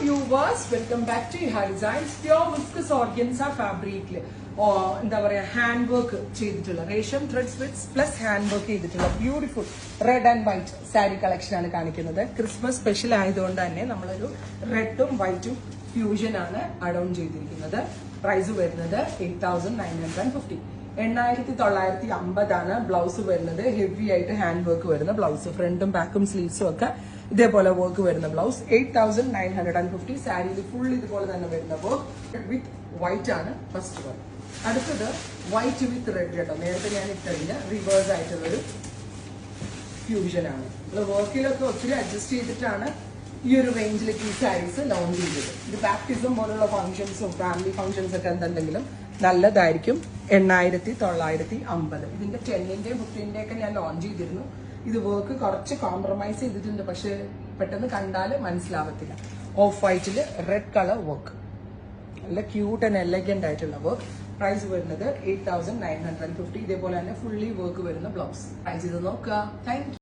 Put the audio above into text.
Viewers, welcome back to Iha Designs. Pure viscose organza fabric എന്താ പറയാ hand work ചെയ്തിട്ടുള്ള റേഷ്യം threads with plus hand work ചെയ്തിട്ടുള്ള beautiful red and white sari collection ആണ് കാണിക്കുന്നത്. Christmas special ആയതുകൊണ്ട് തന്നെ നമ്മളൊരു റെഡും വൈറ്റും ഫ്യൂഷൻ ആണ് അഡോൺ ചെയ്തിരിക്കുന്നത്. പ്രൈസ് വരുന്നത് 8,950. 8,950 ബ്ലൗസ് വരുന്നത്. ഹെവി ആയിട്ട് ഹാൻഡ് വർക്ക് വരുന്ന ബ്ലൗസ്, ഫ്രണ്ടും ബാക്കും സ്ലീവ്സും ഒക്കെ ഇതേപോലെ വർക്ക് വരുന്ന ബ്ലൗസ്. 8,950. സാരിയിൽ ഫുൾ ഇതുപോലെ തന്നെ വരുന്ന വർക്ക് വിത്ത് വൈറ്റ് ആണ് ഫസ്റ്റ് വർക്ക്. അടുത്തത് വൈറ്റ് വിത്ത് റെഡ് കേട്ടോ. നേരത്തെ ഞാൻ ഇട്ടതിന് റിവേഴ്സ് ആയിട്ടുള്ളൊരു ഫ്യൂഷൻ ആണ്. വർക്കിലൊക്കെ ഒത്തിരി അഡ്ജസ്റ്റ് ചെയ്തിട്ടാണ് ഈ ഒരു റേഞ്ചിലേക്ക് ഈ സാരീസ് ലോഞ്ച് ചെയ്തത്. ഇത് ബാപ്റ്റിസം പോലുള്ള ഫംഗ്ഷൻസും ഫാമിലി ഫംഗ്ഷൻസ് ഒക്കെ എന്തെങ്കിലും നല്ലതായിരിക്കും. 8,950. ഇതിന്റെ 10ന്റെയും 15ന്റെയും ഒക്കെ ഞാൻ ലോഞ്ച് ചെയ്തിരുന്നു. ഇത് വർക്ക് കുറച്ച് കോംപ്രമൈസ് ചെയ്തിട്ടുണ്ട്, പക്ഷെ പെട്ടെന്ന് കണ്ടാൽ മനസ്സിലാവത്തില്ല. ഓഫ് വൈറ്റില് റെഡ് കളർ വർക്ക്, നല്ല ക്യൂട്ട് ആൻഡ് എലഗന്റ് ആയിട്ടുള്ള വർക്ക്. പ്രൈസ് വരുന്നത് 8,950. ഇതേപോലെ തന്നെ ഫുള്ളി വർക്ക് വരുന്ന ബ്ലൗസ്. പ്രൈസ് ഇത് നോക്കുക. Thank you.